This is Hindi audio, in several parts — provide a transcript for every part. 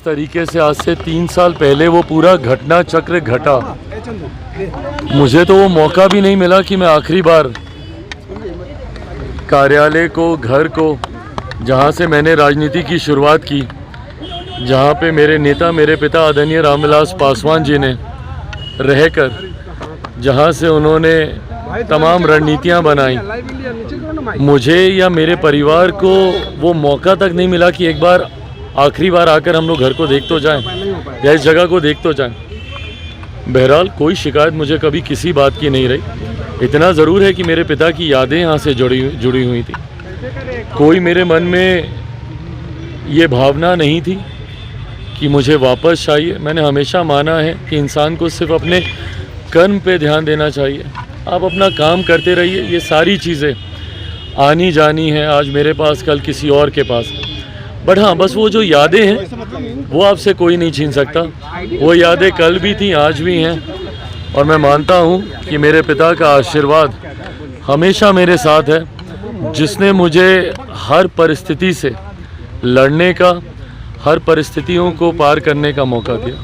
तरीके से आज से 3 साल पहले वो पूरा घटना चक्र घटा, मुझे तो वो मौका भी नहीं मिला कि मैं आखिरी बार कार्यालय को, घर को, जहाँ से मैंने राजनीति की शुरुआत की, जहाँ पे मेरे नेता, मेरे पिता आदरणीय रामविलास पासवान जी ने रहकर, जहाँ से उन्होंने तमाम रणनीतियाँ बनाई, मुझे या मेरे परिवार को वो मौका तक नहीं मिला कि एक बार आखिरी बार आकर हम लोग घर को देख तो जाएं या इस जगह को देख तो जाएं। बहरहाल कोई शिकायत मुझे कभी किसी बात की नहीं रही। इतना ज़रूर है कि मेरे पिता की यादें यहाँ से जुड़ी हुई थी। कोई मेरे मन में ये भावना नहीं थी कि मुझे वापस चाहिए। मैंने हमेशा माना है कि इंसान को सिर्फ अपने कर्म पे ध्यान देना चाहिए। आप अपना काम करते रहिए, ये सारी चीज़ें आनी जानी हैं, आज मेरे पास कल किसी और के पास। बट हाँ, बस वो जो यादें हैं वो आपसे कोई नहीं छीन सकता। वो यादें कल भी थी, आज भी हैं, और मैं मानता हूँ कि मेरे पिता का आशीर्वाद हमेशा मेरे साथ है, जिसने मुझे हर परिस्थिति से लड़ने का, हर परिस्थितियों को पार करने का मौका दिया।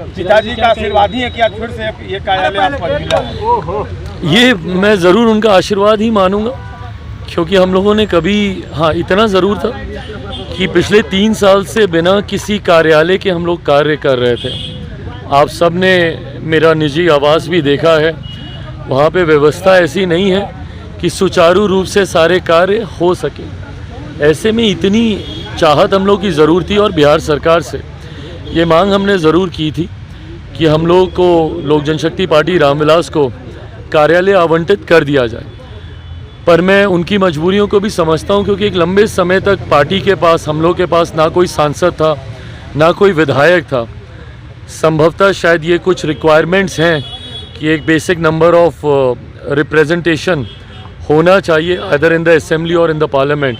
पिताजी का आशीर्वाद ही है कि आज फिर से ये कार्यालय आपको मिला है। ये मैं ज़रूर उनका आशीर्वाद ही मानूंगा, क्योंकि हम लोगों ने कभी, हाँ इतना ज़रूर था कि पिछले 3 साल से बिना किसी कार्यालय के हम लोग कार्य कर रहे थे। आप सब ने मेरा निजी आवास भी देखा है, वहाँ पे व्यवस्था ऐसी नहीं है कि सुचारू रूप से सारे कार्य हो सके। ऐसे में इतनी चाहत हम लोग की ज़रूर थी, और बिहार सरकार से ये मांग हमने ज़रूर की थी कि हम लोग को, लोक जनशक्ति पार्टी रामविलास को कार्यालय आवंटित कर दिया जाए। पर मैं उनकी मजबूरियों को भी समझता हूं, क्योंकि एक लंबे समय तक पार्टी के पास, हम लोग के पास ना कोई सांसद था, ना कोई विधायक था। संभवतः शायद ये कुछ रिक्वायरमेंट्स हैं कि एक बेसिक नंबर ऑफ रिप्रेजेंटेशन होना चाहिए अदर इन द असेंबली और इन द पार्लियामेंट,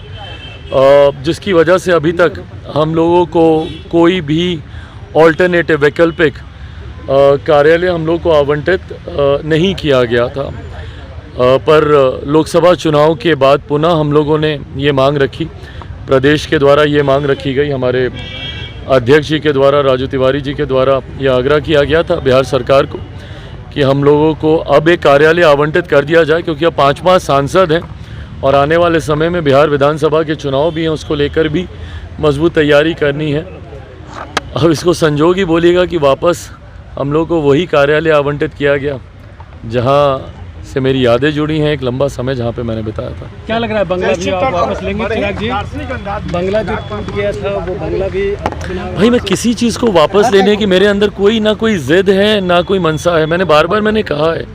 जिसकी वजह से अभी तक हम लोगों को कोई भी ऑल्टरनेटिव, वैकल्पिक कार्यालय हम लोग को आवंटित नहीं किया गया था। पर लोकसभा चुनाव के बाद पुनः हम लोगों ने ये मांग रखी, प्रदेश के द्वारा ये मांग रखी गई, हमारे अध्यक्ष जी के द्वारा, राजू तिवारी जी के द्वारा ये आग्रह किया गया था बिहार सरकार को कि हम लोगों को अब एक कार्यालय आवंटित कर दिया जाए, क्योंकि अब 5 सांसद हैं और आने वाले समय में बिहार विधानसभा के चुनाव भी हैं, उसको लेकर भी मजबूत तैयारी करनी है। अब इसको संजोग ही बोलिएगा कि वापस हम लोग को वही कार्यालय आवंटित किया गया जहाँ से मेरी यादें जुड़ी हैं, एक लंबा समय जहाँ पे मैंने बिताया था। क्या लग रहा है, बंगला भी आप वापस लेंगे चिराग जी? बंगला जो टूट गया था वो बंगला भी? भाई, मैं किसी चीज़ को वापस लेने की मेरे अंदर कोई ना कोई जिद है, ना कोई मनसा है। मैंने बार बार मैंने कहा है,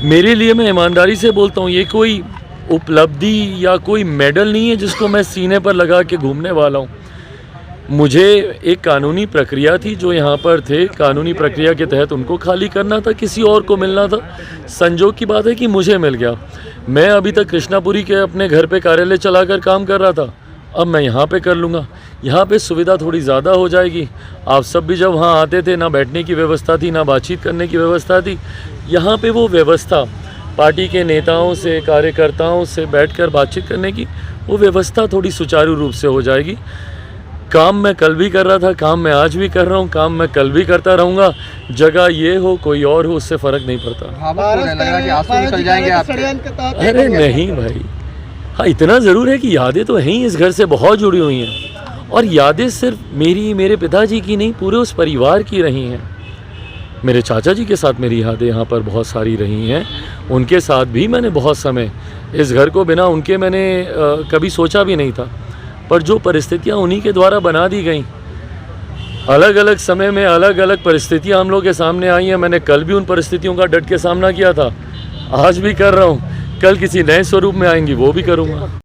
मेरे लिए, मैं ईमानदारी से बोलता हूँ, ये कोई उपलब्धि या कोई मेडल नहीं है जिसको मैं सीने पर लगा के घूमने वाला हूँ। मुझे एक कानूनी प्रक्रिया थी, जो यहाँ पर थे, कानूनी प्रक्रिया के तहत उनको खाली करना था, किसी और को मिलना था। संजोग की बात है कि मुझे मिल गया। मैं अभी तक कृष्णापुरी के अपने घर पे कार्यालय चलाकर काम कर रहा था, अब मैं यहाँ पे कर लूँगा। यहाँ पे सुविधा थोड़ी ज़्यादा हो जाएगी। आप सब भी जब वहाँ आते थे, ना बैठने की व्यवस्था थी, ना बातचीत करने की व्यवस्था थी। यहाँ पे वो व्यवस्था, पार्टी के नेताओं से, कार्यकर्ताओं से बैठकर बातचीत करने की, वो व्यवस्था थोड़ी सुचारू रूप से हो जाएगी। काम मैं कल भी कर रहा था, काम मैं आज भी कर रहा हूँ, काम मैं कल भी करता रहूँगा। जगह ये हो, कोई और हो, उससे फ़र्क नहीं पड़ता। अरे नहीं भाई, हाँ इतना ज़रूर है कि यादें तो हैं ही, इस घर से बहुत जुड़ी हुई हैं, और यादें सिर्फ मेरी, मेरे पिताजी की नहीं, पूरे उस परिवार की रही हैं। मेरे चाचा जी के साथ मेरी यादें यहाँ पर बहुत सारी रही हैं। उनके साथ भी मैंने बहुत समय, इस घर को बिना उनके मैंने कभी सोचा भी नहीं था। पर जो परिस्थितियाँ उन्हीं के द्वारा बना दी गई, अलग अलग समय में अलग अलग परिस्थितियाँ हम लोग के सामने आई हैं। मैंने कल भी उन परिस्थितियों का डट के सामना किया था, आज भी कर रहा हूँ, कल किसी नए स्वरूप में आएंगी वो भी करूँगा।